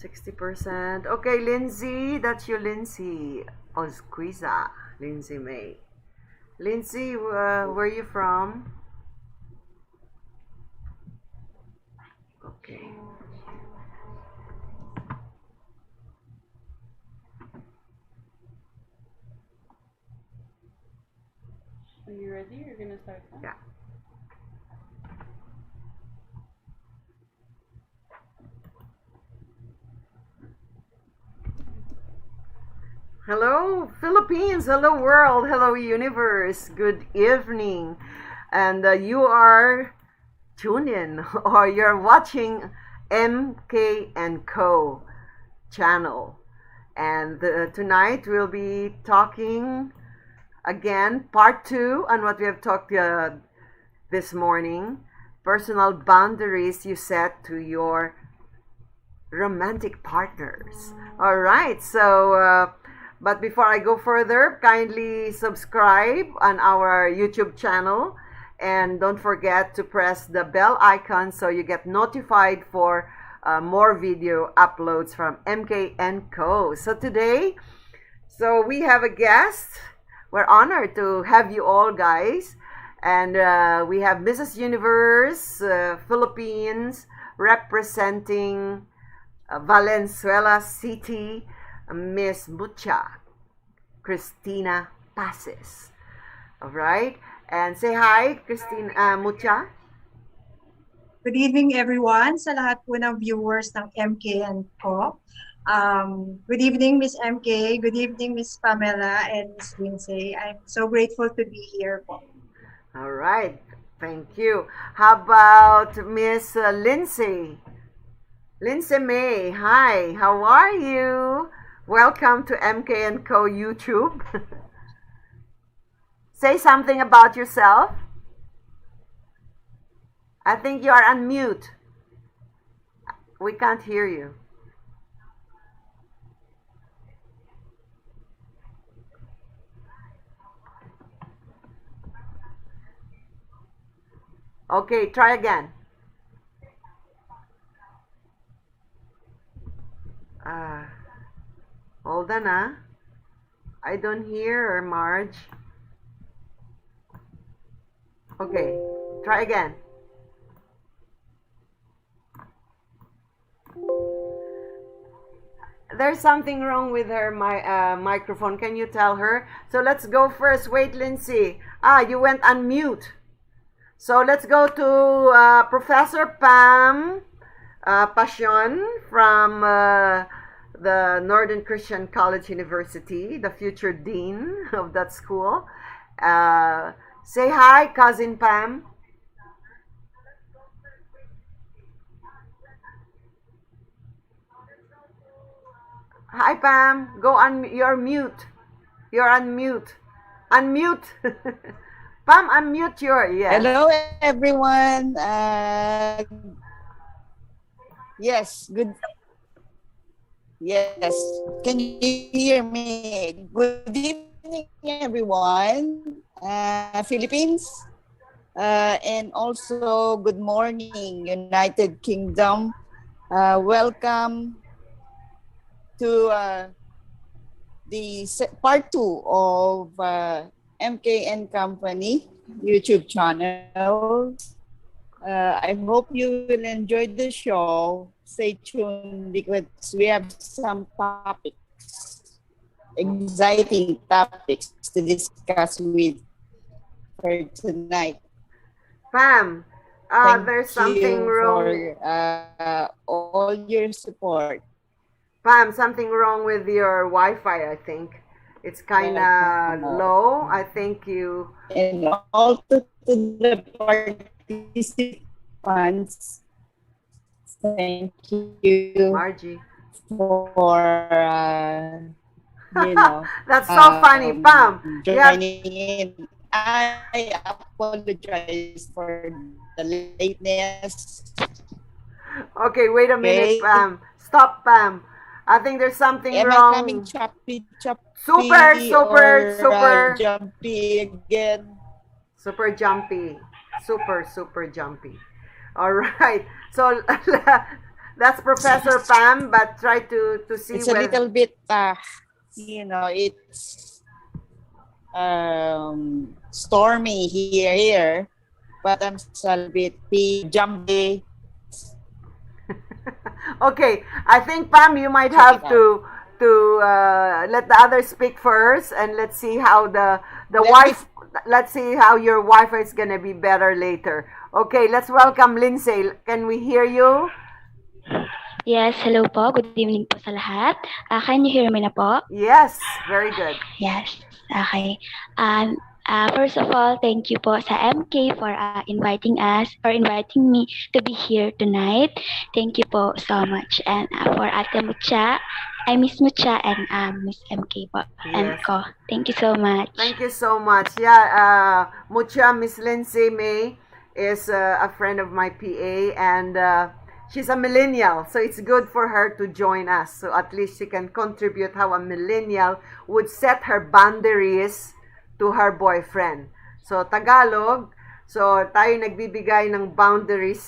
60%. Okay, Lindsay, that's you, Lindsay Osquiza. Lindsay May. Lindsay, where are you from? Okay. Are you ready? You're gonna start now? Yeah. Hello, Philippines. Hello, world. Hello, universe. Good evening. And you are tuned in or you're watching MK and Co channel. And tonight we'll be talking again, part two on what we have talked this morning. Personal boundaries you set to your romantic partners. All right, so but before I go further, kindly subscribe on our YouTube channel and don't forget to press the bell icon so you get notified for more video uploads from MK and Co. So today, we have a guest. We're honored to have you all, guys. And we have Mrs. Universe, Philippines, representing Valenzuela City, Miss Mucha, Christina Pases. All right? And say hi, Christina Mucha. Good evening, everyone, sa lahat po ng viewers ng MK and Co. Good evening, Miss MK. Good evening, Miss Pamela and Miss Lindsay. I'm so grateful to be here po. All right. Thank you. How about Miss Lindsay? Lindsay May, hi. How are you? Welcome to MK and Co YouTube. Say something about yourself. I think you are on mute. We can't hear you. Okay, try again. Hold on, I don't hear her, Marge. Okay, try again. There's something wrong with her microphone. Can you tell her? So let's go first. Wait, Lindsay. You went on mute. So let's go to Professor Pam Passion from the Northern Christian College University, the future dean of that school. Say hi, Cousin Pam. Hi, Pam. Go on. You're mute. You're on mute. Unmute. Pam, unmute your. Yes. Hello, everyone. Yes, good. Yes, can you hear me? Good evening, everyone. Philippines, and also good morning, United Kingdom. Welcome to the part two of MK and Company YouTube channel. I hope you will enjoy the show. Stay tuned because we have some topics, exciting topics to discuss with for tonight. Pam, there's something wrong. For all your support. Pam, something wrong with your Wi-Fi, I think. It's kind of low. I think you... And also to the participants, thank you, Margie, for you know. That's so funny, Pam. Joining in. I apologize for the lateness. Okay, wait a minute, Pam. Stop, Pam. I think there's something Am wrong. I coming choppy, super jumpy again? Super jumpy. Super jumpy. All right. So That's Professor Pam, but try to see It's a whether little bit, it's stormy here, but I'm still a bit jumpy. Okay, I think Pam, you might have to let the others speak first, and let's see how the Let me- wife. Let's see how your Wi-Fi is gonna be better later. Okay, let's welcome Lindsay. Can we hear you? Yes, hello po. Good evening po sa lahat. Can you hear me na po? Yes, very good. Yes. Okay. First of all, thank you po sa MK for inviting us or inviting me to be here tonight. Thank you po so much. And for Ate Mucha, I Miss Mucha and Miss MK po and Yes. ko. Thank you so much. Thank you so much. Yeah, Mucha, Miss Lindsay May is a friend of my PA, and she's a millennial, so it's good for her to join us. So at least she can contribute how a millennial would set her boundaries to her boyfriend. So Tagalog, so tayo nagbibigay ng boundaries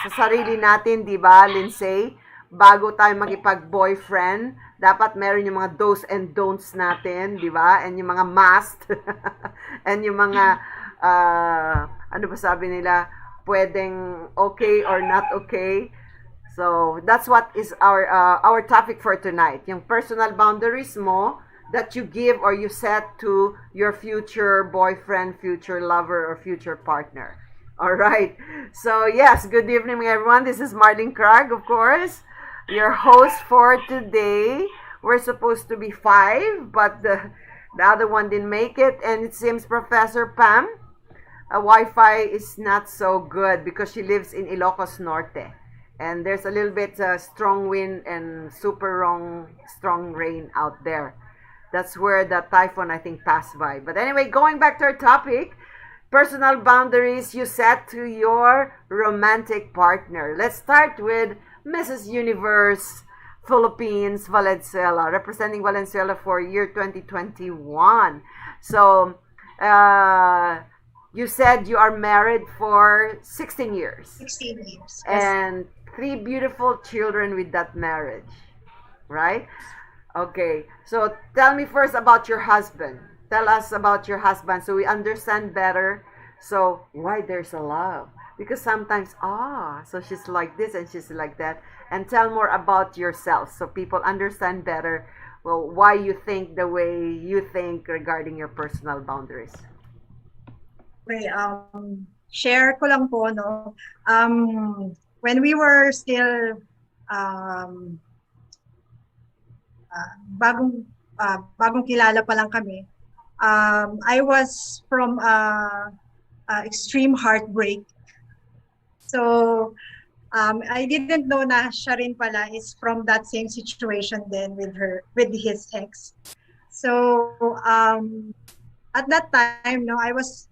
sa sarili natin, di ba, Lindsay? Bago tayo makipag-boyfriend, dapat meron yung mga do's and don'ts natin, di ba? And yung mga must. And yung mga, ano ba sabi nila, pwedeng okay or not okay. So, that's what is our topic for tonight. Yung personal boundaries mo that you give or you set to your future boyfriend, future lover, or future partner. All right. So, yes, good evening, everyone. This is Marlene Krag, of course, your host for today. We're supposed to be 5, but the other one didn't make it. And it seems Professor Pam, Wi-Fi is not so good because she lives in Ilocos Norte. And there's a little bit strong wind and super strong rain out there. That's where the typhoon, I think, passed by. But anyway, going back to our topic, personal boundaries you set to your romantic partner. Let's start with Mrs. Universe Philippines Valenzuela, representing Valenzuela for year 2021. So, you said you are married for 16 years. 16 years. Yes. And 3 beautiful children with that marriage, right? Okay, so tell me first about your husband. Tell us about your husband so we understand better. So why there's a love? Because sometimes, so she's like this and she's like that. And tell more about yourself so people understand better, well, why you think the way you think regarding your personal boundaries. Okay, share ko lang po, no? When we were still bagong kilala pa lang kami, I was from extreme heartbreak. So, I didn't know na siya rin pala is from that same situation then with his ex. So, at that time, no, I was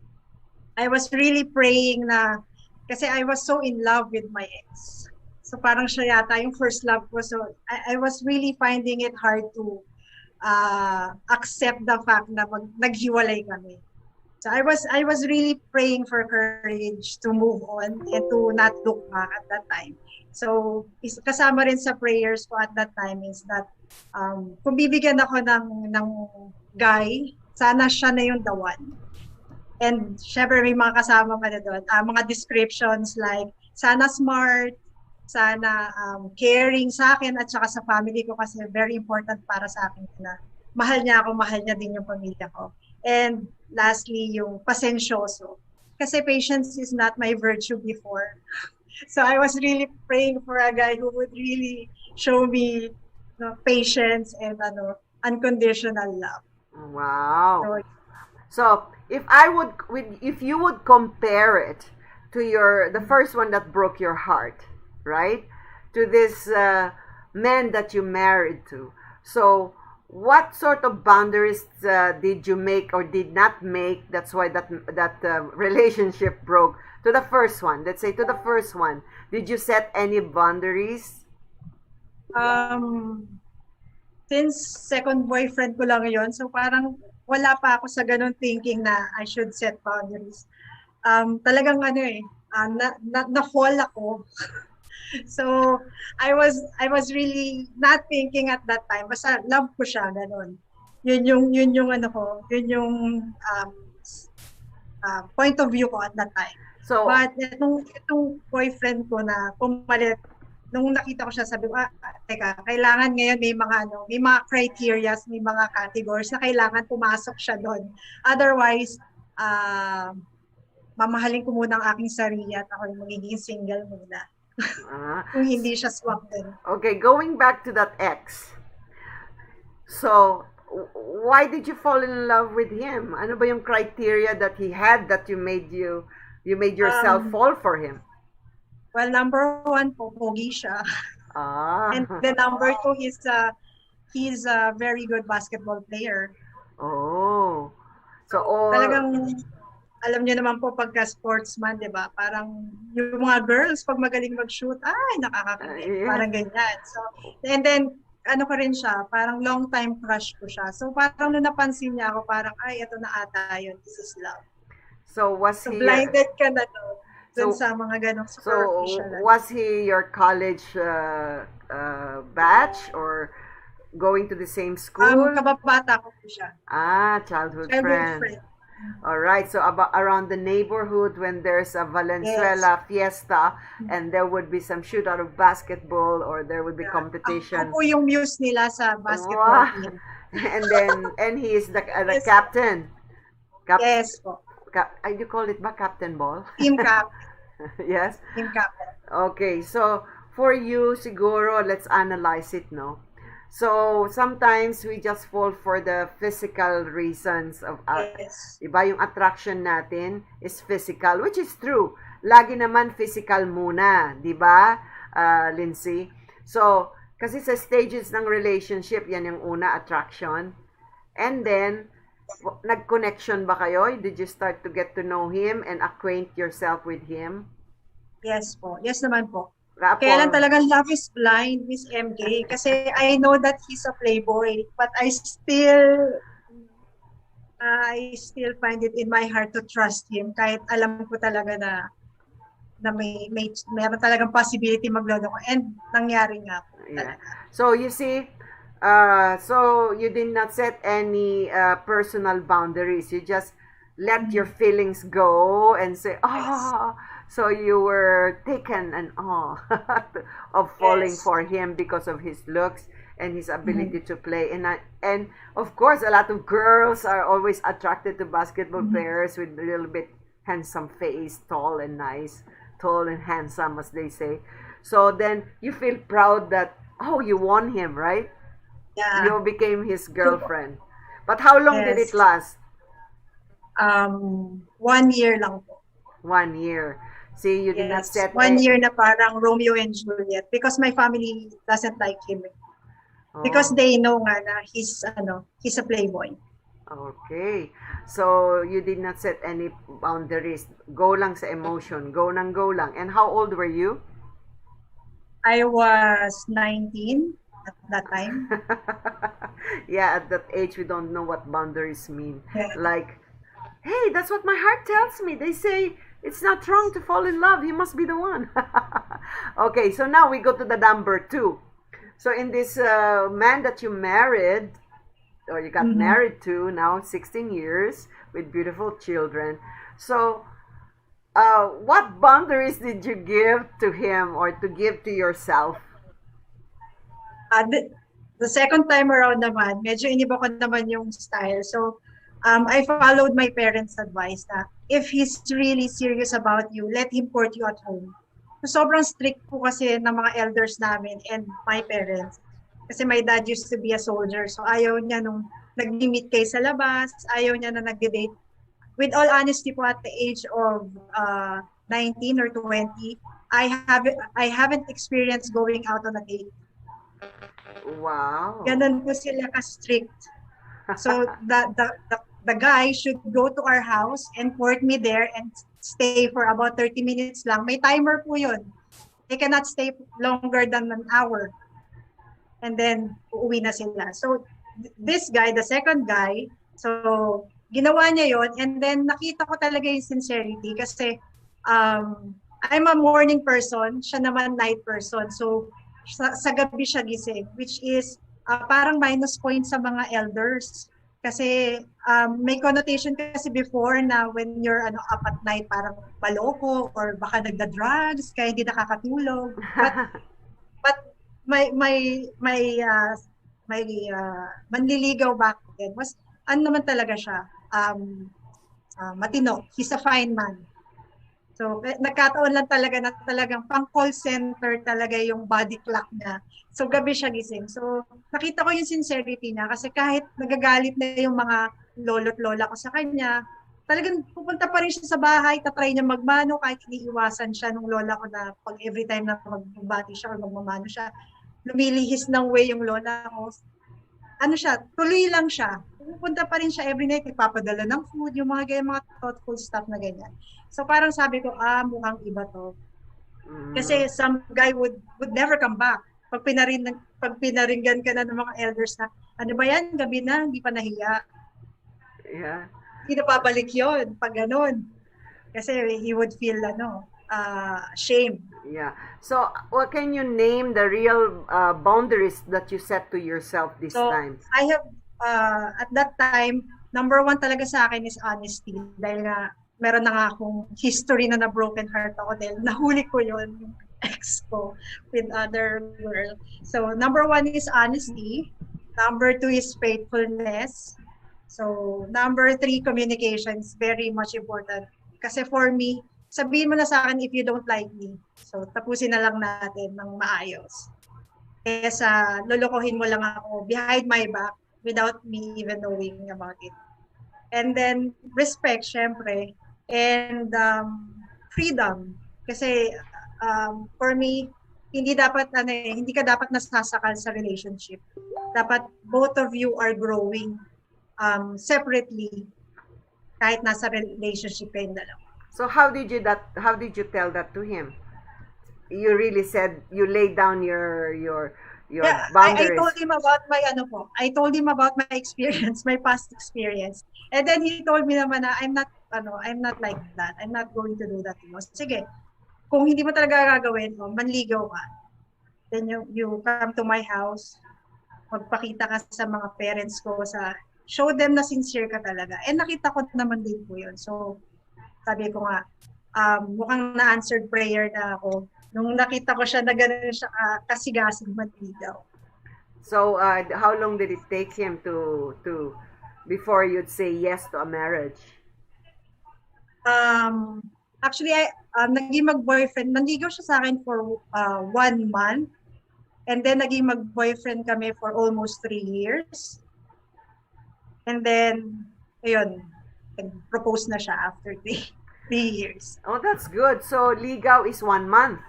really praying na, kasi I was so in love with my ex. So parang siya yata yung first love ko. So I was really finding it hard to accept the fact na naghiwalay kami. So I was really praying for courage to move on and to not look back at that time. So kasama rin sa prayers ko at that time is that kung bibigyan ako ng guy, sana siya na yung the one. And syempre may mga kasama pa na doon. Mga descriptions like sana smart, sana caring sa akin at saka sa family ko kasi very important para sa akin na mahal niya ako, mahal niya din yung pamilya ko. And lastly, yung pasensyoso. Kasi patience is not my virtue before. So I was really praying for a guy who would really show me patience and unconditional love. Wow. So if you would compare it to the first one that broke your heart, right? To this man that you married to. So what sort of boundaries did you make or did not make? That's why that relationship broke. To the first one, let's say to the first one, did you set any boundaries? Since second boyfriend ko lang yon, so parang wala pa ako sa ganun thinking na I should set boundaries. Talagang na-fall ako. So I was really not thinking at that time. Basta love ko siya, ganun. Yun yung ano ko, yun yung point of view ko at that time. So, But itong boyfriend ko na pumalit, nung nakita ko siya, sabi ko, teka, kailangan ngayon may mga criteria, may mga categories na kailangan pumasok siya doon. Otherwise, mamahalin ko muna ang aking sarili at ako yung magiging single muna. Kung hindi siya swak din. okay, going back to that ex. So, why did you fall in love with him? Ano ba yung criteria that he had that you made yourself fall for him? Well, number one po, pogi siya. And the number two is he's a very good basketball player. Oh. So, Talagang, alam niyo naman po pagka sportsman, di ba? Parang yung mga girls, pag magaling mag-shoot, ay, nakakakilig. Yeah. Parang ganyan. So, and then, ano ko rin siya, parang long time crush ko siya. So, parang nung napansin niya ako, parang, ay, ito na ata yun. This is love. So, was So, he... blinded ka na dun So- sa mga ganong So, superficial. was he your college batch or going to the same school? Kababata ko po siya. Childhood Childhood friend. friend. All right. So around the neighborhood when there's a Valenzuela fiesta and there would be some shootout of basketball or there would be competition. Ako po yung muse nila sa basketball Wow. team. and he is the Yes. captain. Yes po. You call it ba Captain Ball? Team cap. Yes. Team captain. Okay, so for you, siguro, let's analyze it, no? So, sometimes we just fall for the physical reasons of our, Yes. iba yung attraction natin is physical, which is true. Lagi naman physical muna, di ba, Lindsay? So, kasi sa stages ng relationship, yan yung una, attraction. And then, nag-connection ba kayo? Did you start to get to know him and acquaint yourself with him? Yes po. Yes naman po. Rapport? Kaya lang talagang love is blind, Miss MK. Kasi I know that he's a playboy, but I still find it in my heart to trust him kahit alam ko talaga na meron talagang possibility maglolo ko, and nangyari nga po. Yeah. So you see, so you did not set any personal boundaries. You just let your feelings go and say, oh, so you were taken and awe of falling Yes. for him because of his looks and his ability to play. And of course, a lot of girls are always attracted to basketball players with a little bit handsome face, tall and nice, tall and handsome, as they say. So then you feel proud that, oh, you won him, right? Yeah. You became his girlfriend. But how long did Yes. it last? 1 year lang po. 1 year. See, you did not Yes. set 1 year na parang Romeo and Juliet because my family doesn't like him. Because Oh, they know nga na he's a playboy. okay. So you did not set any boundaries. Go lang sa emotion. Go lang. And how old were you? I was 19 at that time. Yeah, at that age, we don't know what boundaries mean. Yeah. Like, hey, that's what my heart tells me. They say it's not wrong to fall in love. You must be the one. Okay, so now we go to the number 2. So in this man that you married, or you got married to now, 16 years with beautiful children. So, what boundaries did you give to him or to give to yourself? The second time around naman, medyo iniba ko naman yung style. So, I followed my parents' advice na if he's really serious about you, let him court you at home. So, sobrang strict po kasi ng mga elders namin and my parents. Kasi my dad used to be a soldier. So, ayaw niya nung nag-meet kayo sa labas, ayaw niya na nag-date. With all honesty po, at the age of 19 or 20, I haven't experienced going out on a date. Wow. Ganun po sila ka-strict. So the guy should go to our house and court me there and stay for about 30 minutes lang. May timer po yun. They cannot stay longer than an hour. And then, uuwi na sila. So, this guy, the second guy, ginawa niya yon, and then nakita ko talaga yung sincerity kasi I'm a morning person, siya naman night person. So, sa gabi siya gising, which is parang minus point sa mga elders. Kasi may connotation kasi before na when you're up at night, parang maloko or baka nagda-drugs, kaya hindi nakakatulog. But may manliligaw back then was naman talaga siya, matino. He's a fine man. So, nagkataon lang talaga na talagang pang call center talaga yung body clock niya. So, gabi siya gising. So, nakita ko yung sincerity niya kasi kahit nagagalit na yung mga lolo't lola ko sa kanya, talagang pupunta pa rin siya sa bahay, tatry niya magmano kahit hindi iwasan siya nung lola ko na pag every time na magbati siya or magmamano siya, lumilihis ng way yung lola ko. Ano siya, tuloy lang siya. Pupunta pa rin siya every night, nagpapadala ng food, yung mga ganyan, mga thoughtful stuff na ganyan. So parang sabi ko, mukhang iba to. Kasi some guy would never come back. Pag pinaringgan ka na ng mga elders na, ano ba yan, gabi na, hindi pa nahiya. Yeah. Hindi na babalik yun, pag ganun. Kasi he would feel, shame. Yeah. So, what can you name the real boundaries that you set to yourself this time? I have, at that time, number one talaga sa akin is honesty. Dahil nga, meron na nga akong history na broken heart ako dahil nahuli ko yun, yung ex ko with other girl. So, number one is honesty. Number two is faithfulness. So, number three, communication is very much important. Kasi for me, sabihin mo na sa akin if you don't like me. So, tapusin na lang natin ng maayos. Kesa lolokohin mo lang ako behind my back without me even knowing about it. And then, respect, syempre. And freedom. Kasi for me, hindi ka dapat nasasakal sa relationship. Dapat both of you are growing separately kahit nasa relationship kayong dalawa. So how did you tell that to him? You really said you laid down your boundaries. I told him about I told him about my experience, my past experience. And then he told me naman na I'm not like that. I'm not going to do that. Sige. Kung hindi mo talaga gagawin, manligaw ka. Then you come to my house, magpakita ka sa mga parents ko, show them na sincere ka talaga. And nakita ko naman din po yun. So, sabi ko nga, mukhang na-answered prayer na ako. Nung nakita ko siya na gano'n siya kasigasig manligaw. So, how long did it take him to before you'd say yes to a marriage? Actually, naging mag-boyfriend. Manligaw siya sa akin for 1 month. And then, naging mag-boyfriend kami for almost 3 years. And then, ayun, nag-propose na siya after 3 years. Oh, that's good. So, ligaw is 1 month.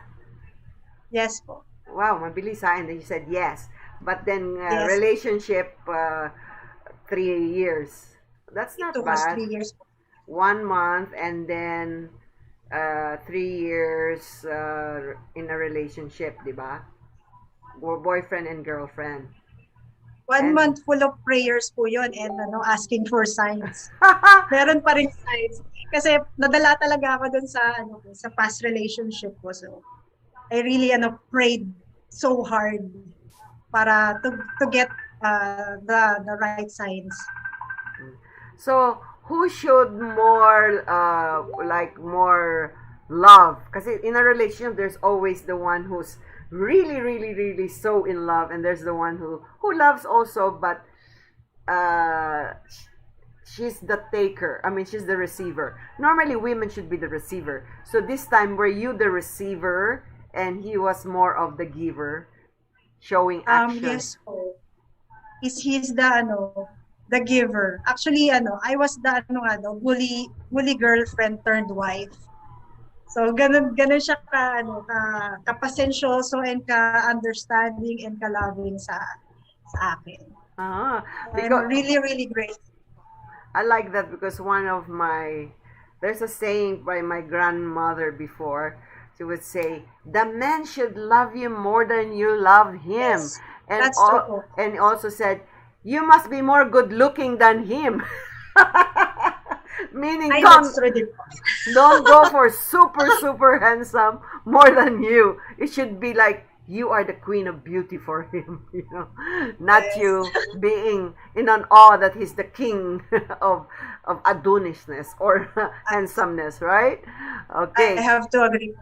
Yes po. Wow, mabilis ha. And then you said yes. But then, Yes. relationship, 3 years. That's not It took us bad. 3 years po. 1 month and then 3 years in a relationship, di ba? Boyfriend and girlfriend. 1 And- month full of prayers po yun and asking for signs. Meron pa rin signs. Kasi nadala talaga ako dun sa past relationship ko. So, I really prayed so hard para to get the right signs. So, who showed more more love? Kasi in a relationship, there's always the one who's really, really, really so in love, and there's the one who loves also, but she's the taker. I mean, she's the receiver. Normally, women should be the receiver. So this time, were you the receiver, and he was more of the giver, showing action? Yes po. He's the giver. Actually, I was the bully girlfriend turned wife. So ganun siya kapasensyoso and ka-understanding and ka-loving sa akin. Ah, I'm because really, really great. I like that because there's a saying by my grandmother before. She would say, "The man should love you more than you love him," Yes, that's true. and also said, "You must be more good looking than him." Meaning, Ay, that's true din po. don't go for super, super handsome more than you. It should be like you are the queen of beauty for him, not Yes. you being in an awe that he's the king of adonishness or handsomeness, right? I Okay. have to agree.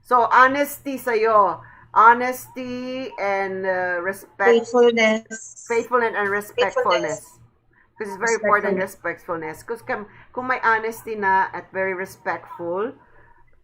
So, honesty sa'yo. Honesty and respect, Faithfulness. faithfulness and respectfulness. Because it's very important, respectfulness. Because kung may honesty na at very respectful,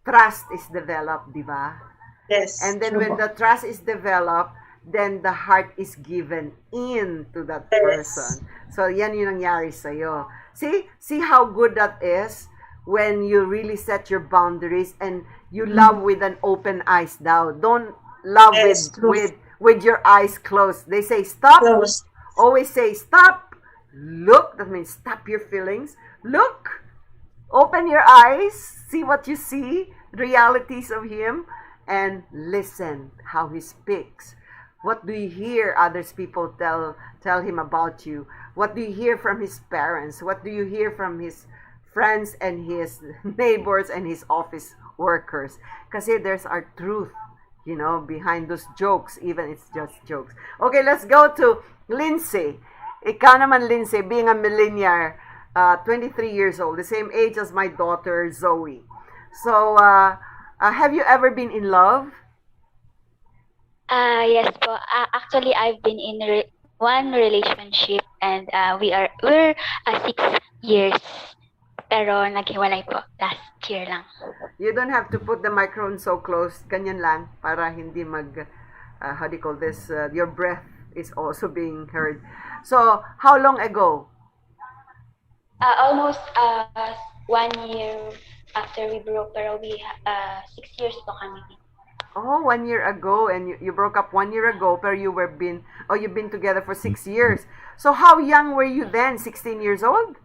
trust is developed, di ba? Yes. And then true when po. the trust is developed, then the heart is given in to that Yes. person. So, yan yung nangyari sa'yo. See how good that is when you really set your boundaries and you love with an open eyes daw. Don't love Yes, true. with your eyes closed. They say stop. Close. Always say stop. Look. That means stop your feelings. Look. Open your eyes. See what you see. Realities of him. And listen how he speaks. What do you hear others people tell him about you? What do you hear from his parents? What do you hear from his friends and his neighbors and his office workers? Kasi there's our truth, behind those jokes, even it's just jokes. Okay, let's go to Lindsay. Ikaw naman, Lindsay, being a millennial, 23 years old, the same age as my daughter, Zoe. So, have you ever been in love? Yes po. Actually, I've been in one relationship and we're 6 years. Pero naghiwalay po last year lang. You don't have to put the microphone so close. Ganyan lang para hindi how do you call this? Your breath is also being heard. So, how long ago? Almost 1 year after we broke, pero 6 years po kami. Oh, 1 year ago, and you broke up 1 year ago, pero you've been together for 6 years. So, how young were you then? 16 years old?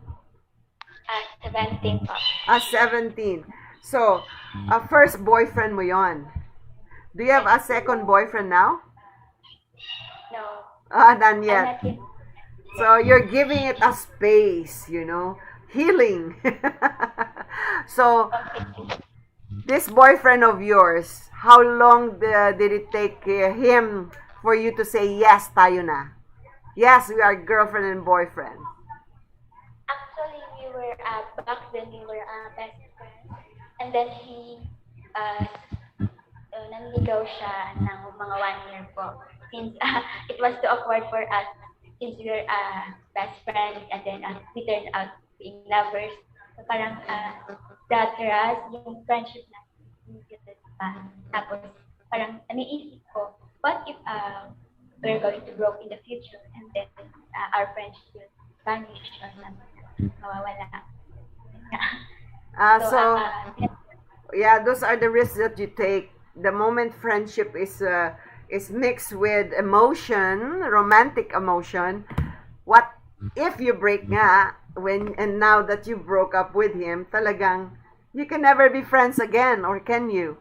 17 po. 17. So, first boyfriend mo yon. Do you have a second boyfriend now? No. None yet. I'm not in- So you're giving it a space, healing. So this boyfriend of yours, how long did it take him for you to say yes, tayo na? Yes, we are girlfriend and boyfriend. Actually, back then we were best friends. And then nanligaw siya ng mga 1 year po. Since it was too awkward for us since we were best friends and then we turned out being lovers. So parang the trust, yung friendship natin, pa. Tapos parang iniisip ko, what if we're going to grow in the future and then our friendship will vanish or something, mawawala. So yeah, those are the risks that you take. The moment friendship is mixed with emotion, romantic emotion. What if you break nga and now that you broke up with him, talagang you can never be friends again, or can you?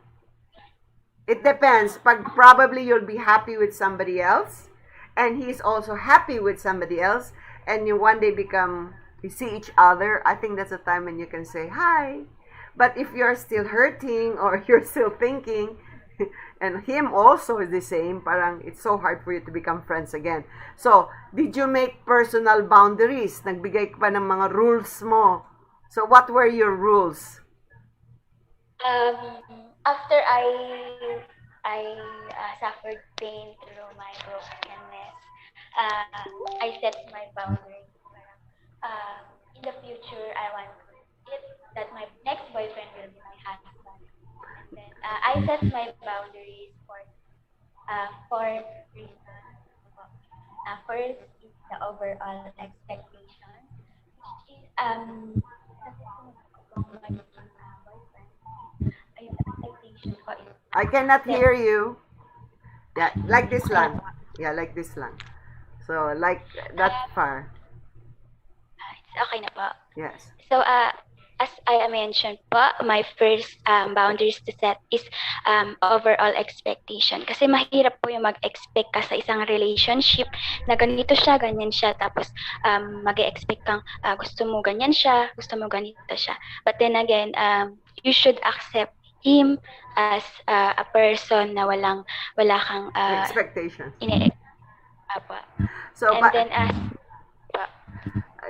It depends. Probably you'll be happy with somebody else, and he's also happy with somebody else, and you one day you see each other. I think that's the time when you can say hi. But if you're still hurting or you're still thinking, and him also is the same, parang it's so hard for you to become friends again. So, did you make personal boundaries? Nagbigay ka pa ng mga rules mo. So, what were your rules? After I suffered pain through my brokenness, I set my boundaries. In the future, I want it that my next boyfriend will be my husband. Then, I set my boundaries for reasons. First is the overall expectation, which is my boyfriend. Ayun, expectation ko is I cannot hear you. Yeah, like this lang. Yeah, like this lang. So, like that far. it's okay na po. Yes. So, as I mentioned po, my first boundaries to set is overall expectation. Kasi mahirap po yung mag-expect ka sa isang relationship na ganito siya, ganyan siya, tapos mag-expect kang gusto mo ganyan siya, gusto mo ganito siya. But then again, you should accept him as a person na wala kang Expectations. Apa. So, And then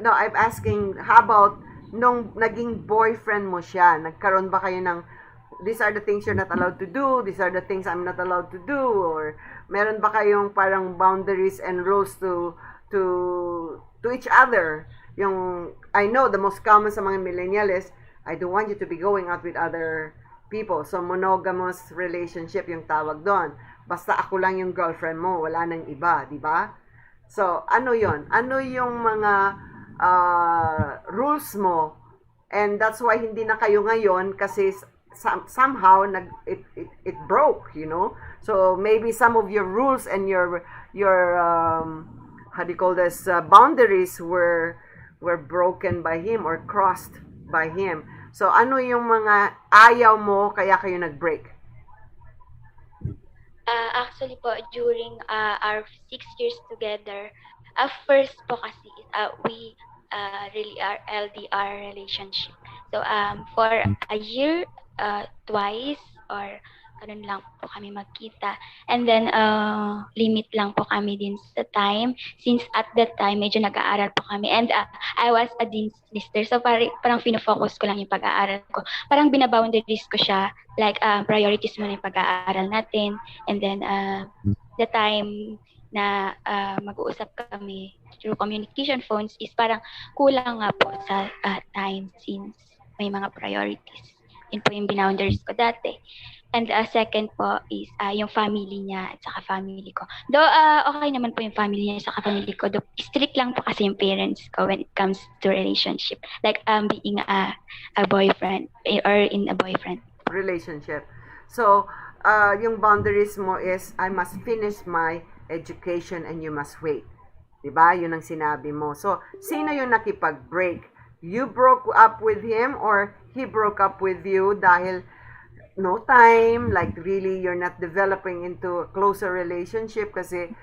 no, I'm asking, how about nung naging boyfriend mo siya, nagkaroon ba kayo ng, these are the things you're not allowed to do, these are the things I'm not allowed to do, or meron ba kayong parang boundaries and rules to each other? Yung, I know the most common sa mga millennial is, I don't want you to be going out with other people. So, monogamous relationship yung tawag doon. Basta ako lang yung girlfriend mo, wala nang iba, di ba? So, ano yon? Ano yung mga rules mo? And that's why hindi na kayo ngayon kasi somehow it broke, you know? So, maybe some of your rules and your how do you call this, boundaries were broken by him or crossed by him. So, ano yung mga ayaw mo kaya kayo nag-break? Actually po, during our 6 years together, first po kasi we really are LDR relationship. So, for a year, twice or ganun lang po kami magkita. And then, limit lang po kami din sa time. Since at that time, medyo nag-aaral po kami. And I was a dean's lister. So, parang fino-focus ko lang yung pag-aaral ko. Parang binaboundaries ko siya. Like, priorities mo na yung pag-aaral natin. And then, the time na mag-uusap kami through communication phones is parang kulang nga po sa time since may mga priorities. Yun po yung binoundaries ko dati. And second po is yung family niya at saka family ko. Though okay naman po yung family niya at saka family ko. Though strict lang po kasi yung parents ko when it comes to relationship. Like being a boyfriend or in a boyfriend relationship. So, yung boundaries mo is, I must finish my education and you must wait. Diba? Yun ang sinabi mo. So, sino yung nakipag-break? You broke up with him or he broke up with you dahil no time, like really you're not developing into a closer relationship kasi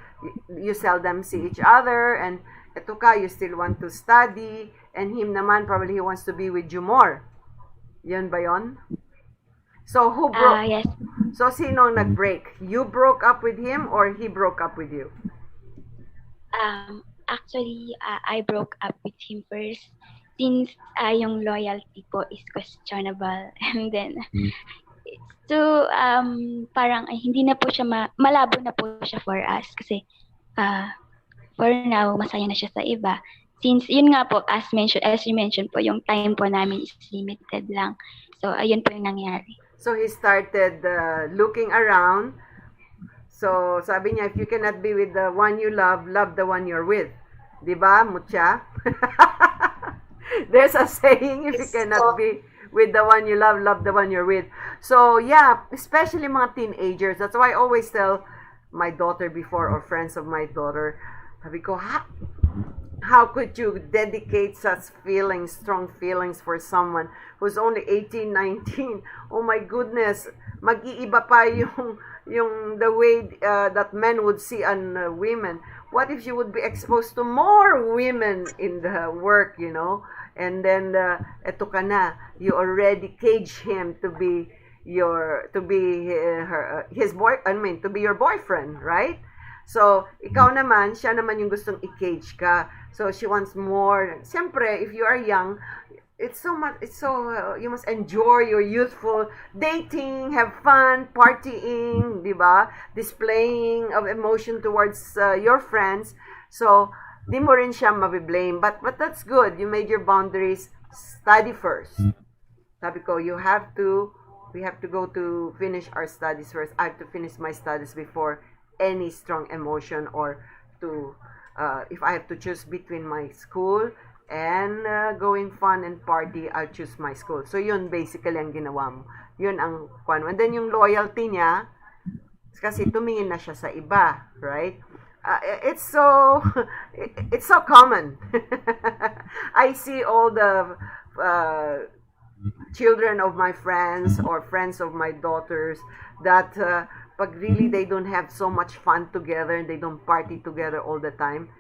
you seldom see each other and eto ka, you still want to study and him naman, probably he wants to be with you more. Yun ba yun? So, who broke? yes. So, sino nag-break? You broke up with him or he broke up with you? Actually, I broke up with him first since yung loyalty po is questionable. And then, so, parang hindi na po siya, malabo na po siya for us kasi for now, masaya na siya sa iba. Since, yun nga po, as you mentioned po, yung time po namin is limited lang. So, ayun po yung nangyari. So, he started looking around. So, sabi niya, if you cannot be with the one you love the one you're with. Diba, Mucha? There's a saying, if you cannot be with the one you love the one you're with. So, yeah, especially mga teenagers. That's why I always tell my daughter before or friends of my daughter, sabi ko, how could you dedicate such feelings, strong feelings for someone who's only 18, 19? Oh my goodness, mag-iiba pa yung the way that men would see on women. What if you would be exposed to more women in the work, you know? And then eto ka na, you already cage him to be to be your boyfriend, right? So, ikaw naman, siya naman yung gustong i-cage ka. So, she wants more. Siyempre, if you are young, you must enjoy your youthful dating, have fun, partying, di ba? Displaying of emotion towards your friends. So, di mo rin siya mabiblame. But that's good. You made your boundaries. Study first. Sabi ko, we have to go to finish our studies first. I have to finish my studies before any strong emotion or to if I have to choose between my school and going fun and party, I'll choose my school. So yun basically ang ginawa mo. Yun ang kwan. And then yung loyalty niya, kasi tumingin na siya sa iba, right? It's so common. I see all the children of my friends or friends of my daughters that pag really they don't have so much fun together and they don't party together all the time,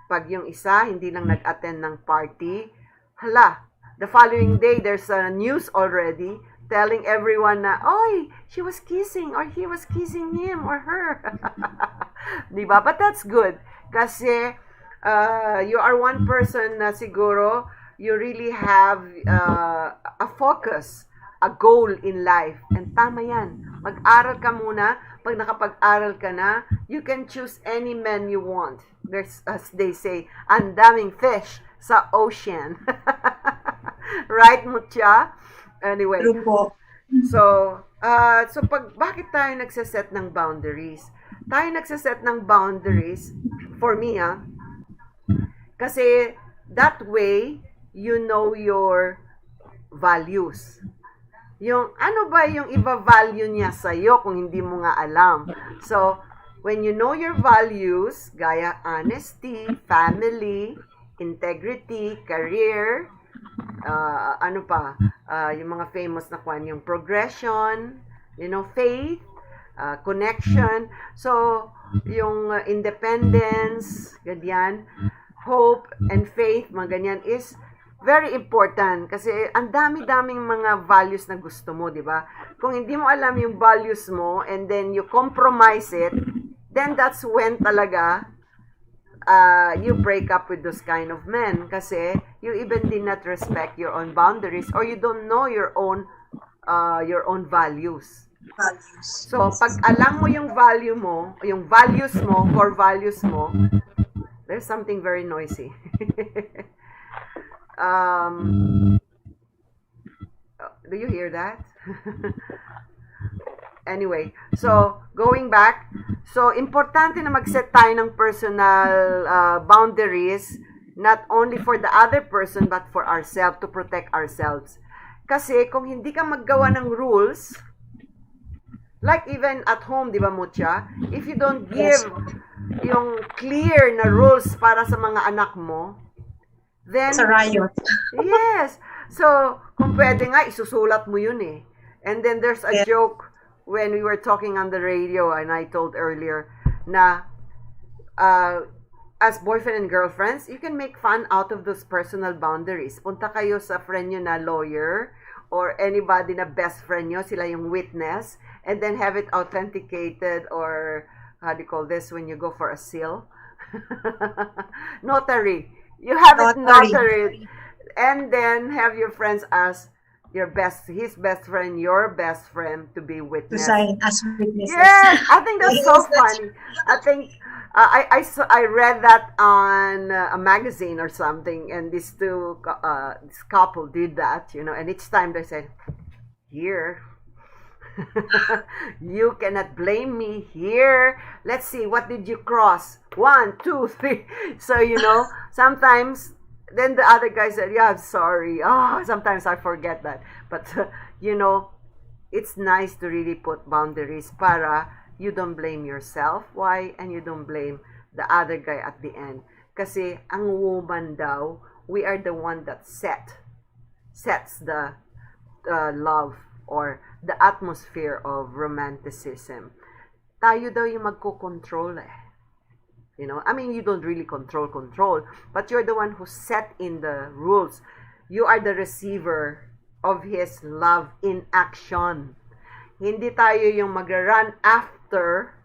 pag yung isa hindi lang nag-attend ng party, hala, the following day there's a news already telling everyone na, oy, she was kissing or he was kissing him or her. Diba? But that's good kasi you are one person na siguro you really have a focus, a goal in life. And tama yan. Mag-aral ka muna. Pag nakapag-aral ka na, you can choose any man you want. There's, as they say, ang daming fish sa ocean. Right, Mucha? Anyway. True po. So, bakit tayo nagsaset ng boundaries? Tayo nagsaset ng boundaries, for me, kasi that way, you know your values. Yung ano ba yung iba-value niya sa'yo kung hindi mo nga alam. So, when you know your values, gaya honesty, family, integrity, career, yung mga famous na kwan, yung progression, faith, connection. So, yung independence, ganyan, hope and faith, mga ganyan is very important kasi ang dami-daming mga values na gusto mo, di ba? Kung hindi mo alam yung values mo and then you compromise it, then that's when talaga you break up with those kind of men kasi you even did not respect your own boundaries or you don't know your own values. So, pag alam mo yung value mo, yung values mo, core values mo, there's something very noisy. Do you hear that? Anyway, so going back, so importante na mag-set tayo ng personal boundaries, not only for the other person but for ourselves, to protect ourselves. Kasi kung hindi ka maggawa ng rules, like even at home, di ba, Mucha? If you don't give yung clear na rules para sa mga anak mo, then, It's a riot. Yes. So, kung pwede nga, isusulat mo yun eh. And then there's a joke when we were talking on the radio and I told earlier na as boyfriend and girlfriends, you can make fun out of those personal boundaries. Punta kayo sa friend nyo na lawyer or anybody na best friend nyo, sila yung witness, and then have it authenticated or, how do you call this, when you go for a seal? Notary. You have it notary, and then have your friends ask his best friend, your best friend to be witness. To sign as witnesses. Yes, I think that's so Yes, that's funny. I think I read that on a magazine or something, and this couple did that, and each time they said, "Here." You cannot blame me here. Let's see, what did you cross? 1, 2, 3. So, sometimes, then the other guy said, yeah, I'm sorry. Oh, sometimes I forget that. But, it's nice to really put boundaries para you don't blame yourself. Why? And you don't blame the other guy at the end. Kasi, ang woman daw, we are the one that sets the love or the atmosphere of romanticism. Tayo daw yung magko-control eh. I mean, you don't really control, but you're the one who set in the rules. You are the receiver of his love in action. Hindi tayo yung mag-run after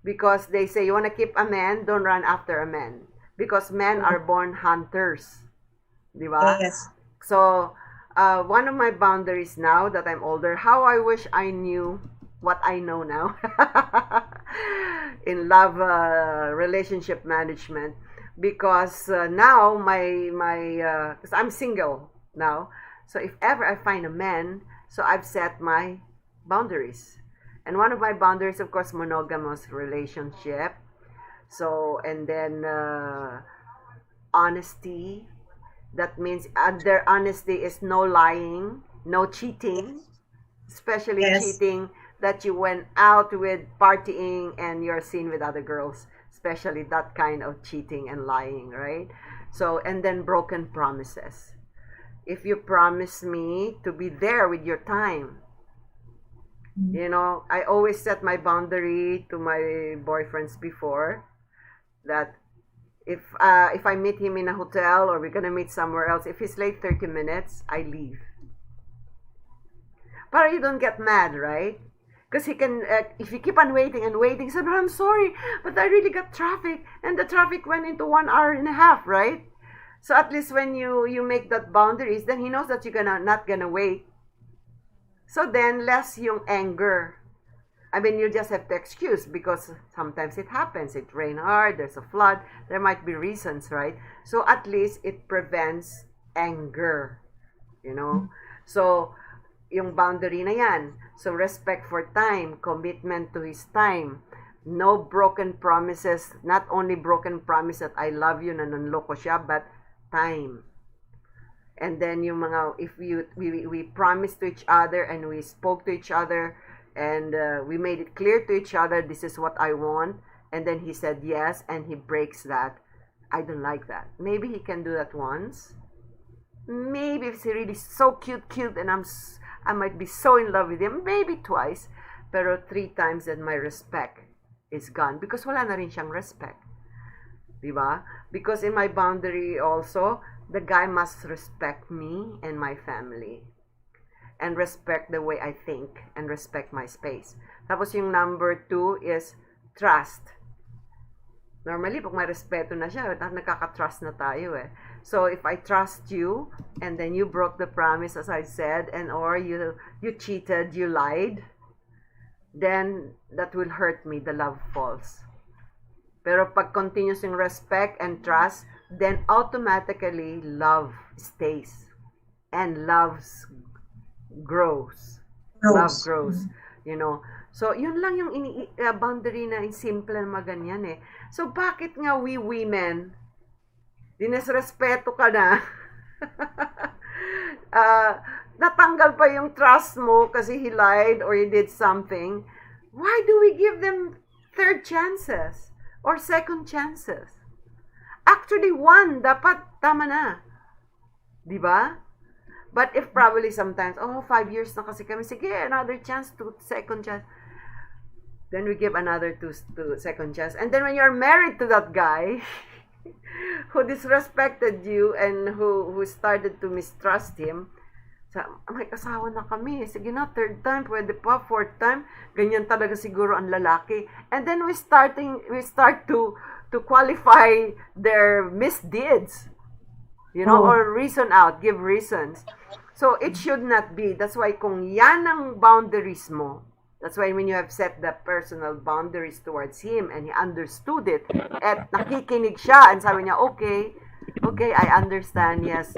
because they say, you wanna keep a man, don't run after a man. Because men are born hunters. Di ba? Yes. So, one of my boundaries now that I'm older, how I wish I knew what I know now in love relationship management, because now because I'm single now, so if ever I find a man, so I've set my boundaries, and one of my boundaries, of course, monogamous relationship. So, and then honesty. That means their honesty is no lying, no cheating, especially cheating that you went out with partying and you're seen with other girls, especially that kind of cheating and lying, right? So, and then broken promises. if you promise me to be there with your time. You know, I always set my boundary to my boyfriends before that if I meet him in a hotel or we're gonna meet somewhere else, if he's late 30 minutes, I leave. But you don't get mad, right? Because he can, if you keep on waiting and waiting, say, "But I'm sorry, but I really got traffic," and the traffic went into 1 hour and a half, right? So at least when you make that boundaries, then he knows that you're not gonna wait. So then less yung anger. I mean, you just have to excuse because sometimes it happens. It rained hard, there's a flood, there might be reasons, right? So at least it prevents anger, you know? So, yung boundary na yan. So respect for time, commitment to his time. No broken promises, not only broken promise that I love you na nanloko siya, but time. And then yung mga, if we promised to each other and we spoke to each other and we made it clear to each other, this is what I want, and then he said yes and he breaks that, I don't like that. Maybe he can do that once. Maybe if he's really so cute and I might be so in love with him, maybe twice, pero 3 times then my respect is gone because wala na rin siyang respect. Diba? Because in my boundary also, the guy must respect me and my family. And respect the way I think. And respect my space. Tapos yung number 2 is trust. Normally, pag may respeto na siya, nakaka-trust na tayo eh. So, if I trust you, and then you broke the promise as I said, and or you cheated, you lied, then that will hurt me, the love falls. Pero pag continuous yung respect and trust, then automatically love stays. And love grows. Love grows. You know. So, yun lang yung boundary na simple na maganyan eh. So, bakit nga we women, dinesrespeto ka na, natanggal pa yung trust mo kasi he lied or he did something, why do we give them third chances? Or second chances. Actually, 1, dapat tama na. Diba? But if probably sometimes, 5 years na kasi kami, sige, another chance, second chance. Then we give another two second chance. And then when you're married to that guy, who disrespected you and who started to mistrust him, may kasawa na kami. Sige na, 3rd time, pwede pa, 4th time. Ganyan talaga siguro ang lalaki. And then we start to qualify their misdeeds. You know, or reason out, give reasons. So, it should not be. That's why kung yan ang boundaries mo, that's why when you have set the personal boundaries towards him and he understood it, at nakikinig siya and sabi niya, okay, I understand, yes,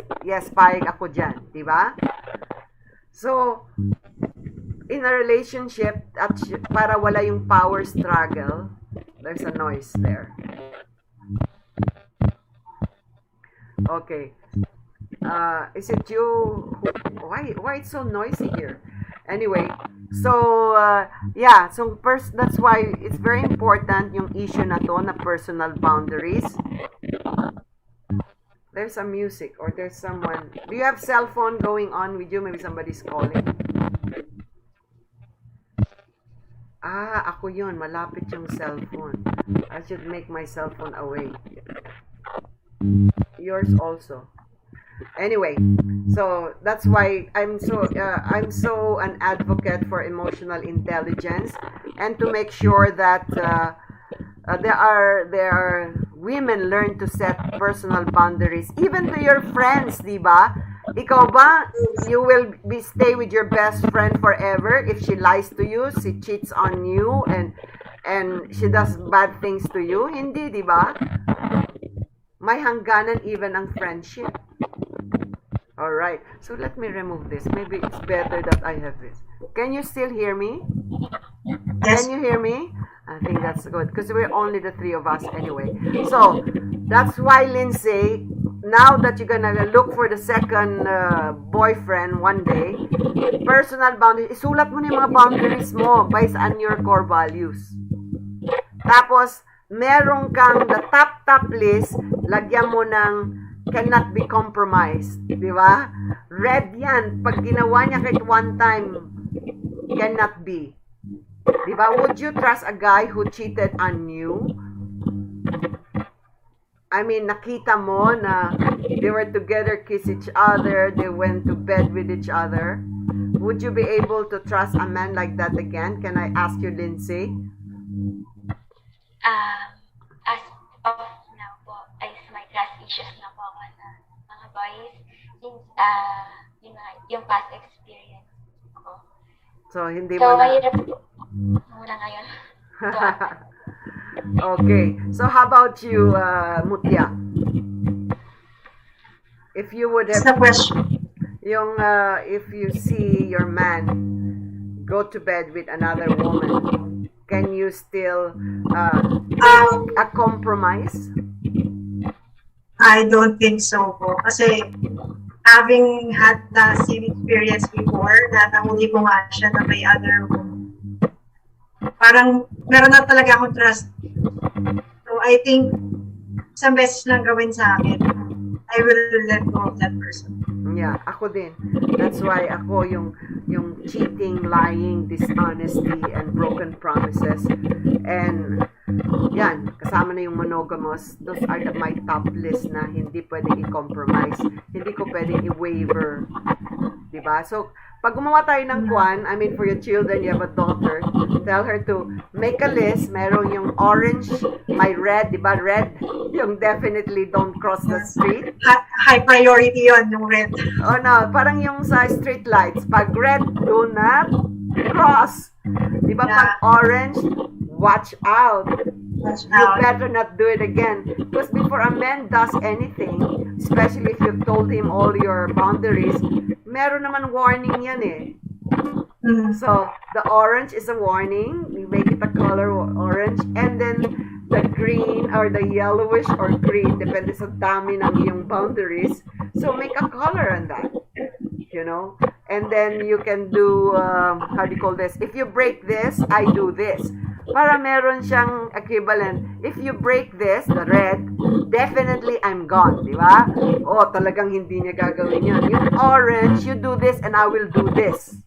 payag ako dyan, diba? So, in a relationship, at para wala yung power struggle, there's a noise there. Okay. Is it you? Why it's so noisy here? Anyway, so yeah, so first, that's why it's very important yung issue na to na personal boundaries. There's some music or there's someone. Do you have cell phone going on with you? Maybe somebody's calling. Ako yun. Malapit yung cell phone. I should make my cell phone away. Yours also. Anyway, so that's why I'm so an advocate for emotional intelligence and to make sure that there are women learn to set personal boundaries even to your friends, di ba? Ikaw ba, you will stay with your best friend forever if she lies to you, she cheats on you, and she does bad things to you? Hindi, di ba? May hangganan even ang friendship. Alright, so let me remove this. Maybe it's better that I have this. Can you still hear me? Yes. Can you hear me? I think that's good because we're only the 3 of us anyway. So, that's why, Lindsay, now that you're gonna look for the second boyfriend one day, personal boundaries, isulat mo na yung mga boundaries mo based on your core values. Tapos, meron kang the top list, lagyan mo ng cannot be compromised. Di ba? Red yan. Pag ginawa niya kahit one time, cannot be. Di ba? Would you trust a guy who cheated on you? I mean, nakita mo na they were together, kiss each other, they went to bed with each other. Would you be able to trust a man like that again? Can I ask you, Lindsay? As of now po, ay may trust issues na po ako sa mga boys since, yun nga, yung past experience ko. So, hindi So, mo na... mahirap po muna ngayon. Okay. So, how about you, Mutya? If you would What's the have... question? if you see your man go to bed with another woman, can you still make a compromise? I don't think so po. Kasi having had the same experience before, na nahuli ko nga siya na may other woman. Parang meron na talaga akong trust. So I think isang beses lang gawin sa akin, I will let go of that person. Yeah, ako din. That's why ako yung cheating, lying, dishonesty, and broken promises. And yan, kasama na yung monogamous. Those are my top list na hindi pwedeng i-compromise. Hindi ko pwedeng i-waiver. Diba? So, pag gumawa tayo ng kwan, I mean, for your children, you have a daughter, tell her to make a list. Meron yung orange, may red, diba? Red, yung definitely don't cross the street. High priority yon yung red. Oh no, parang yung sa street lights. Pag red, do not cross. Diba? Pag orange, watch out. Watch You out. better not do it again. Because before a man does anything, especially if you've told him all your boundaries, meron naman warning yan eh. Mm. So, the orange is a warning. We make it a color orange. And then, the green or the yellowish or green, depende sa dami ng iyong boundaries. So, make a color on that. You know? And then, you can do, how do you call this? If you break this, I do this. Para meron siyang equivalent. If you break this, the red, definitely I'm gone, di ba? O, talagang hindi niya gagawin yun. Yung orange, you do this and I will do this.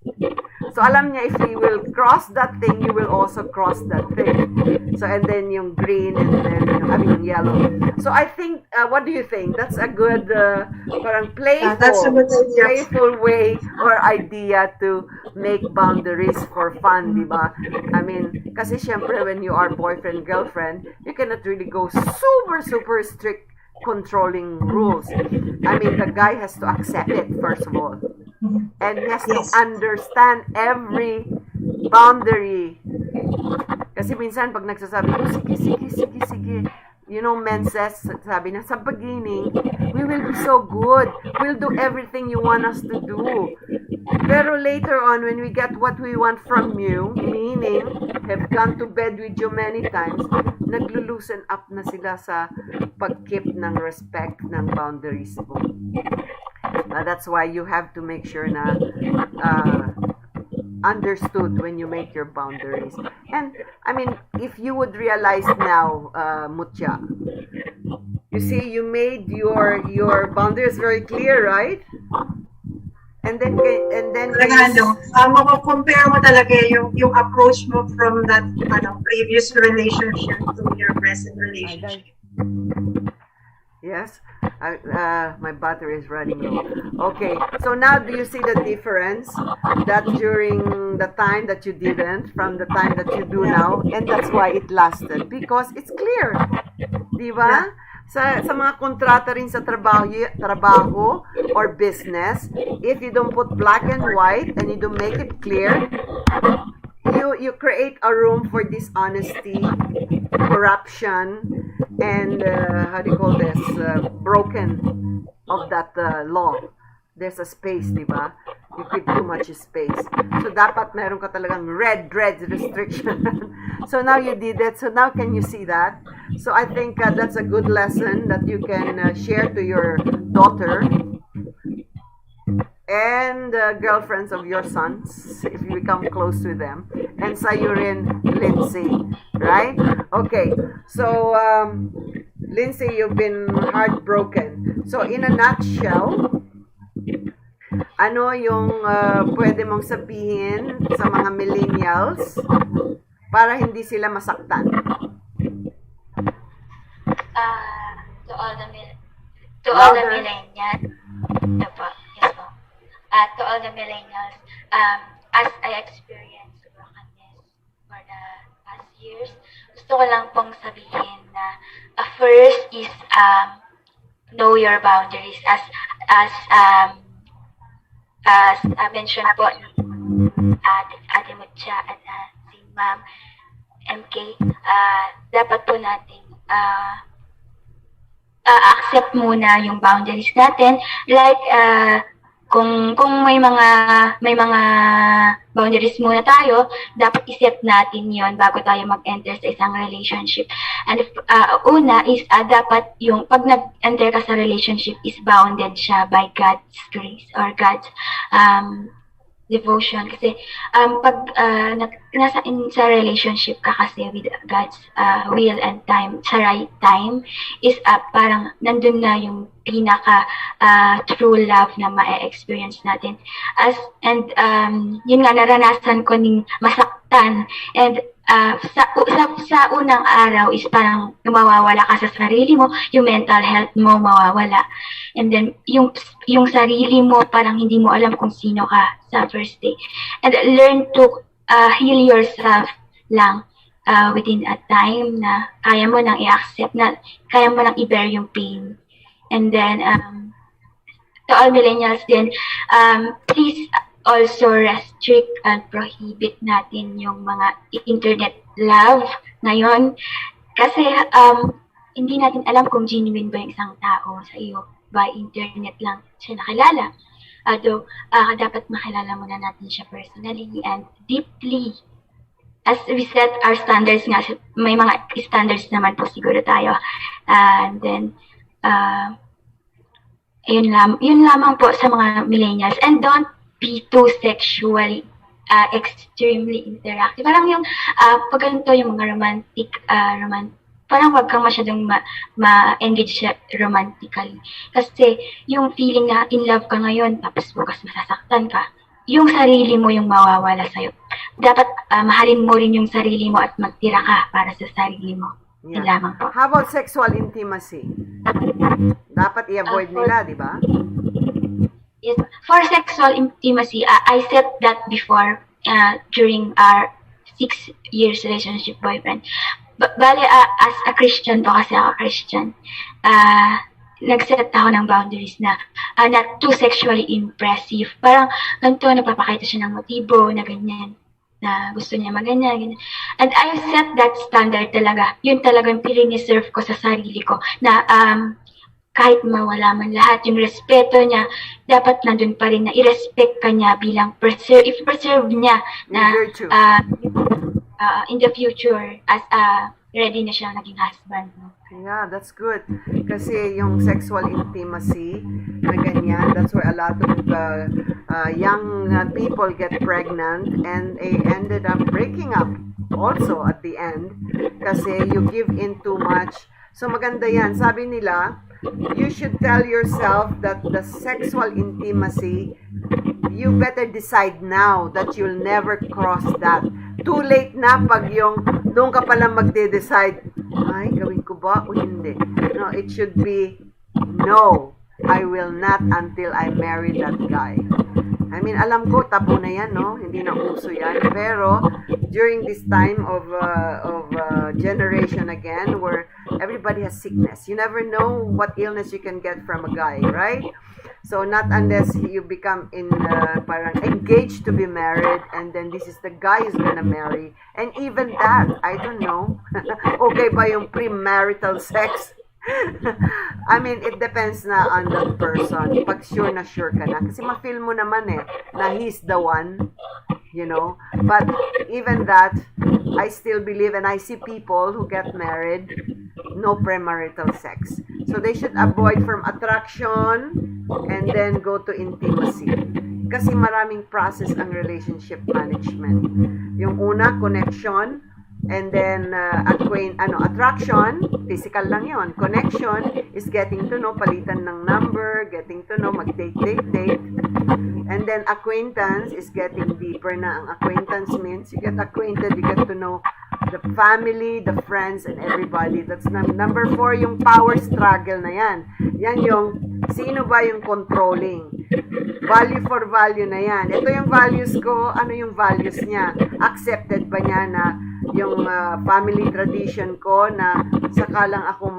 So, alam niya, if he will cross that thing, you will also cross that thing. So, and then yung green, and then, yung yellow. So, I think, what do you think? That's a good, parang playful, That's a good idea. playful way or idea to make boundaries for fun, di ba? I mean, kasi syempre, when you are boyfriend, girlfriend, you cannot really go super, super strict controlling rules. I mean, the guy has to accept it, first of all. And he has to Yes. understand every boundary. Kasi minsan, pag nagsasabi, oh, sige. You know, men says, sabi na, sa beginning, we will be so good. We'll do everything you want us to do. Pero later on, when we get what we want from you, meaning, have gone to bed with you many times, naglo-loosen up na sila sa pag-keep ng respect ng boundaries mo. That's why you have to make sure na understood when you make your boundaries. And, I mean, if you would realize now, Mutya, you see, you made your boundaries very clear, right? And then Talaga, mako-compare mo talaga yung approach mo from that previous relationship to your present relationship. Yes, my battery is running low. Okay, so now do you see the difference that during the time that you didn't, from the time that you do now, and that's why it lasted because it's clear, di ba? Sa mga kontrata rin sa trabaho or business, if you don't put black and white and you don't make it clear, you create a room for dishonesty, corruption, and how do you call this, broken of that law. There's a space, di ba? You keep too much space. So, dapat meron ka talagang red restriction. So, now you did it. So, now can you see that? So, I think that's a good lesson that you can share to your daughter and girlfriends of your sons if you become close to them. And sa'yo rin, Lindsay. Right? Okay. So, Lindsay, you've been heartbroken. So, in a nutshell, ano yung pwede mong sabihin sa mga millennials para hindi sila masaktan? To all the millennials, ito po, yes po. To all the millennials, as I experienced brokenness for the past years, gusto ko lang pong sabihin na first is know your boundaries as mentioned po ni Ate Mucha at si Ma'am MK, dapat po natin accept muna yung boundaries natin, like kung may mga boundaries muna tayo, dapat i-set natin yon bago tayo mag-enter sa isang relationship. And if, una is dapat yung pag nag-enter ka sa relationship is bounded siya by God's grace or God's devotion, kasi pag sa relationship ka kasi with God's will and time, sa right time is parang nandun na yung pinaka true love na ma-experience natin. Yun nga, naranasan ko ning masaktan, and sa unang araw is parang mawawala ka sa sarili mo, yung mental health mo mawawala. And then, yung sarili mo, parang hindi mo alam kung sino ka sa first day. And learn to heal yourself lang within a time na kaya mo nang i-accept, na kaya mo nang i-bear yung pain. And then, to all millennials din, please also restrict and prohibit natin yung mga internet love ngayon. Kasi hindi natin alam kung genuine ba yung isang tao sa iyo. By internet lang siya nakilala. Although, dapat makilala muna natin siya personally and deeply. As we set our standards nga, may mga standards naman po siguro tayo. And then, yun lamang po sa mga millennials. And don't be too sexually extremely interactive. Parang yung pag ganito yung mga romantic, parang wag kang masyadong ma-engage romantically. Kasi yung feeling na in love ka ngayon, tapos bukas masasaktan ka, yung sarili mo yung mawawala sa'yo. Dapat mahalin mo rin yung sarili mo at magtira ka para sa sarili mo. Yun lamang po. How about sexual intimacy? Dapat i-avoid nila, di ba? Yes. For sexual intimacy, I said that before during our 6 years relationship boyfriend. Bale, as a Christian to, kasi ako Christian, nag-set ako ng boundaries na not too sexually impressive. Parang ganito, nagpapakita siya ng motibo na ganyan, na gusto niya maganyan, ganyan. And I set that standard talaga. Yun talaga yung pinireserve ko sa sarili ko, na kahit mawala man lahat, yung respeto niya, dapat nandun pa rin, na i-respect ka niya bilang i-preserve niya na in the future as ready na siya naging husband. Yeah, that's good. Kasi yung sexual intimacy na ganyan, that's where a lot of young people get pregnant and they ended up breaking up also at the end kasi you give in too much. So maganda yan. Sabi nila, you should tell yourself that the sexual intimacy, you better decide now that you'll never cross that. Too late na pag yung doon ka pala magde-decide, ay, gawin ko ba o hindi? No, it should be, no, I will not until I marry that guy. I mean, alam ko, tabu na yan, no? Hindi na uso yan. Pero, during this time of generation again, where everybody has sickness, you never know what illness you can get from a guy, right? So, not unless you become parang engaged to be married, and then this is the guy who's gonna marry. And even that, I don't know. Okay ba yung premarital sex? I mean, it depends na on that person. Pag sure na sure ka na. Kasi ma-feel mo naman na he's the one, you know. But even that, I still believe, and I see people who get married, no premarital sex. So they should avoid from attraction and then go to intimacy. Kasi maraming process ang relationship management. Yung una, connection, and then attraction, physical lang yon. Connection is getting to know, palitan ng number, getting to know, mag-date. And then acquaintance is getting deeper na. Ang acquaintance means you get acquainted, you get to know the family, the friends, and everybody. That's number 4, yung power struggle na yan. Yan yung sino ba yung controlling. Value for value na yan. Ito yung values ko, ano yung values niya? Accepted ba niya na yung family tradition ko na saka lang ako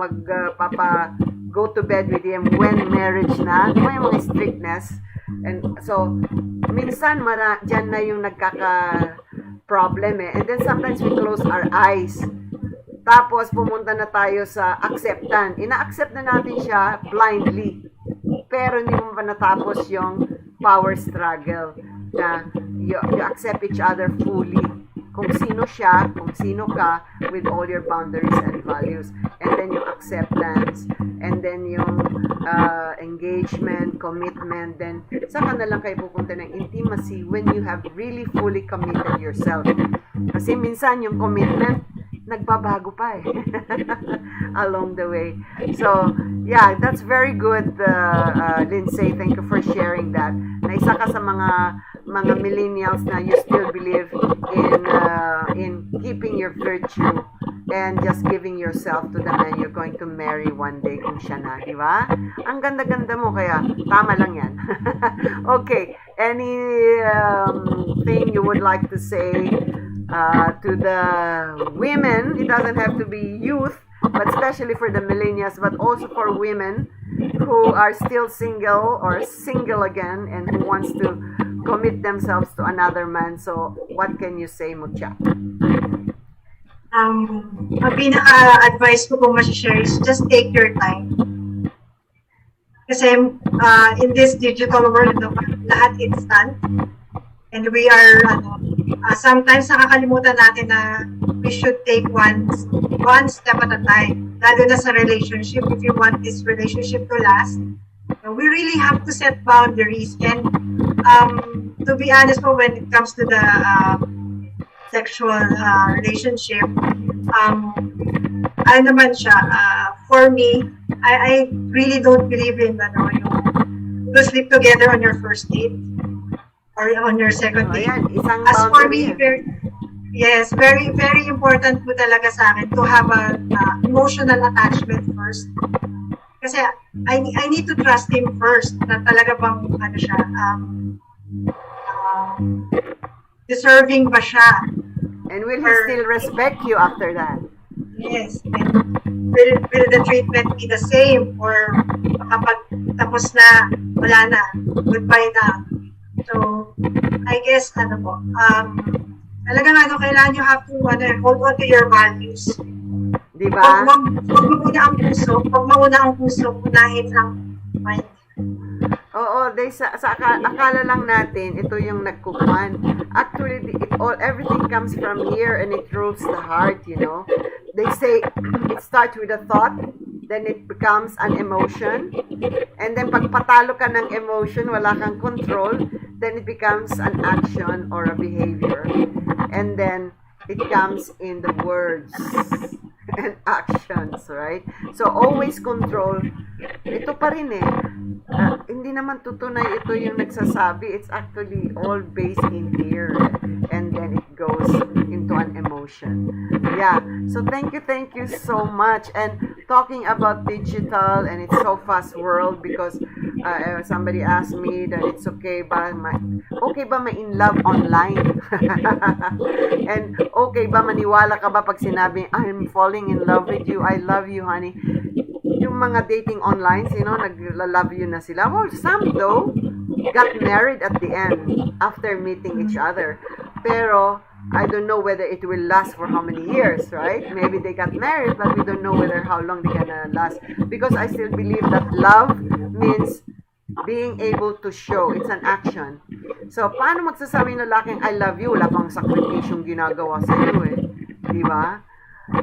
go to bed with him when marriage na? Di ba yung mga strictness? And so, minsan dyan na yung nagkaka-problem eh. And then sometimes we close our eyes. Tapos, pumunta na tayo sa acceptance. Ina-accept na natin siya blindly. Pero hindi mo pa natapos yung power struggle na you accept each other fully. Kung sino siya, kung sino ka, with all your boundaries and values. And then yung acceptance, and then yung engagement, commitment, then saka na lang kayo pupunta ng intimacy when you have really fully committed yourself. Kasi minsan yung commitment, nagbabago pa eh along the way. So, yeah, that's very good, Lindsay. Thank you for sharing that. Na isa ka sa mga millennials na you still believe in keeping your virtue and just giving yourself to the man you're going to marry one day kung siya na, di ba? Ang ganda-ganda mo, kaya tama lang yan. Okay, any thing you would like to say to the women? It doesn't have to be youth, but especially for the millennials, but also for women who are still single or single again and who wants to commit themselves to another man. So, what can you say, Mucha? Ang pinaka-advice ko po ma-share is just take your time. Kasi in this digital world, lahat instant. And we are, sometimes nakakalimutan natin na we should take one step at a time. Lalo na sa relationship, if you want this relationship to last, we really have to set boundaries. And to be honest po, when it comes to the sexual relationship, ano naman siya, for me, I really don't believe in yung to sleep together on your first date or on your second date. Ayan, isang As for me, boundary. very, very important po talaga sa akin to have a emotional attachment first. Kasi I need to trust him first na talaga bang deserving ba siya. And will he still respect you after that? Yes. And will the treatment be the same or kapag tapos na, wala na, goodbye na. So, I guess, talagang kailangan you have to hold on to your values. Di ba? Huwag mauna ang puso, unahin ang mind. Oo, akala lang natin, ito yung nagkukuhan. Actually, everything comes from here and it rules the heart, you know. They say, it starts with a thought, then it becomes an emotion, and then pag patalo ka ng emotion, wala kang control, then it becomes an action or a behavior. And then, it comes in the words and actions, right? So, always control. Ito pa rin eh. Hindi naman tutunay ito yung nagsasabi. It's actually all based in here. And then it goes into an emotion. Yeah. So, thank you so much. And talking about digital and it's so fast world because somebody asked me that it's okay ba ma-in love online? And okay ba maniwala ka ba pag sinabi, I'm falling in love with you, I love you, honey? Yung mga dating online, nag-love you na sila. Well, some though got married at the end after meeting each other. Pero I don't know whether it will last for how many years, right? Maybe they got married, but we don't know whether how long they gonna last. Because I still believe that love means being able to show. It's an action. So, paano magsasabi ng lalaking I love you? Wala pang sakripisyong ginagawa sa iyo eh. Di ba?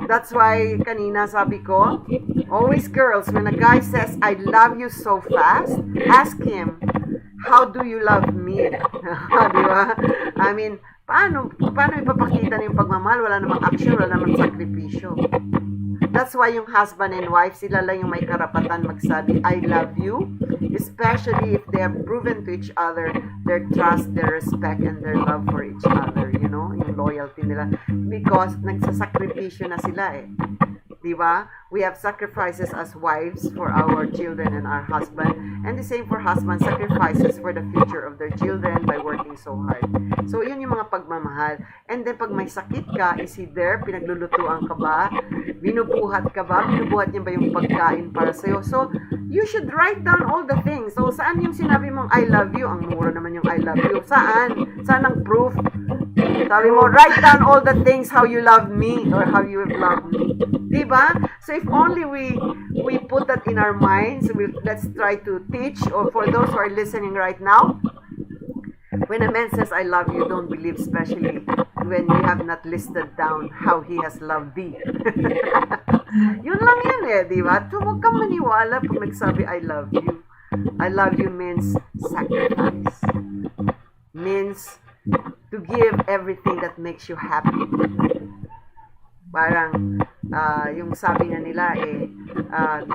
That's why kanina sabi ko, always girls, when a guy says, I love you so fast, ask him, how do you love me? Di ba? I mean, paano ipapakita na yung pagmamahal? Wala namang action, wala namang sakripisyo. That's why yung husband and wife, sila lang yung may karapatan magsabi, I love you. Especially if they have proven to each other their trust, their respect, and their love for each other. You know, yung loyalty nila. Because nagsasakripisyo na sila eh. Diba? We have sacrifices as wives for our children and our husband. And the same for husband, sacrifices for the future of their children by working so hard. So, yun yung mga pagmamahal. And then, pag may sakit ka, is he there? Pinaglulutuan ka ba? Binubuhat ka ba? Binubuhat niya ba yung pagkain para sa'yo? So, you should write down all the things. So, saan yung sinabi mong I love you? Ang mura naman yung I love you. Saan? Saan ang proof? Sabi mo, write down all the things how you love me or how you love me. Diba? So if only we put that in our minds, let's try to teach, or for those who are listening right now, when a man says I love you, don't believe, especially when you have not listed down how he has loved thee. Yun lang yun eh, diba? So huwag kang maniwala pag nagsabi I love you. I love you means sacrifice. Means to give everything that makes you happy. Parang yung sabi nga nila eh,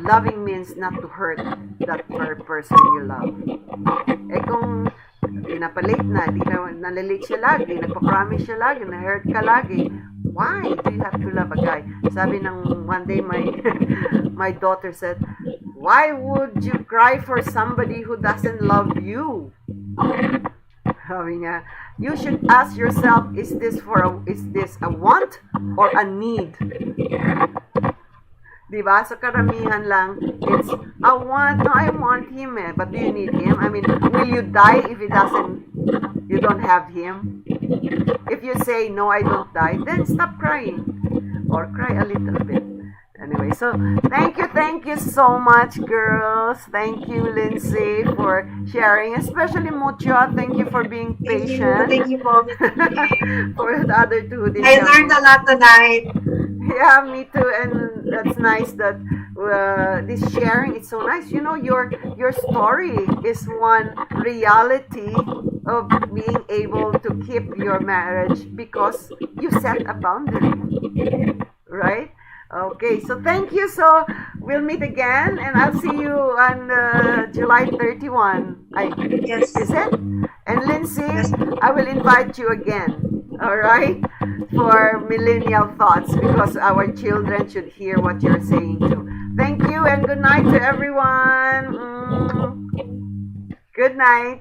loving means not to hurt that person you love. Eh kung pinapalate na, di na nalilate siya lagi, nagpa-promise siya lagi, na-hurt ka lagi, why do you have to love a guy? Sabi ng one day my daughter said, why would you cry for somebody who doesn't love you? Sabi niya, you should ask yourself, is this a want or a need? Diba? So karamihan lang, it's a want. No, I want him eh, but do you need him? I mean, will you die if you don't have him? If you say, no, I don't die, then stop crying. Or cry a little bit. Anyway, so thank you so much, girls. Thank you, Lindsay, for sharing, especially Mucho. Thank you for being patient. Thank you for For the other two. I learned a lot tonight. Yeah, me too. And that's nice that this sharing is so nice. You know, your story is one reality of being able to keep your marriage because you set a boundary, right? Okay, so thank you. So we'll meet again, and I'll see you on July 31. Yes. Is it? And Lindsay, I will invite you again. All right, for millennial thoughts, because our children should hear what you're saying too. Thank you, and good night to everyone. Good night.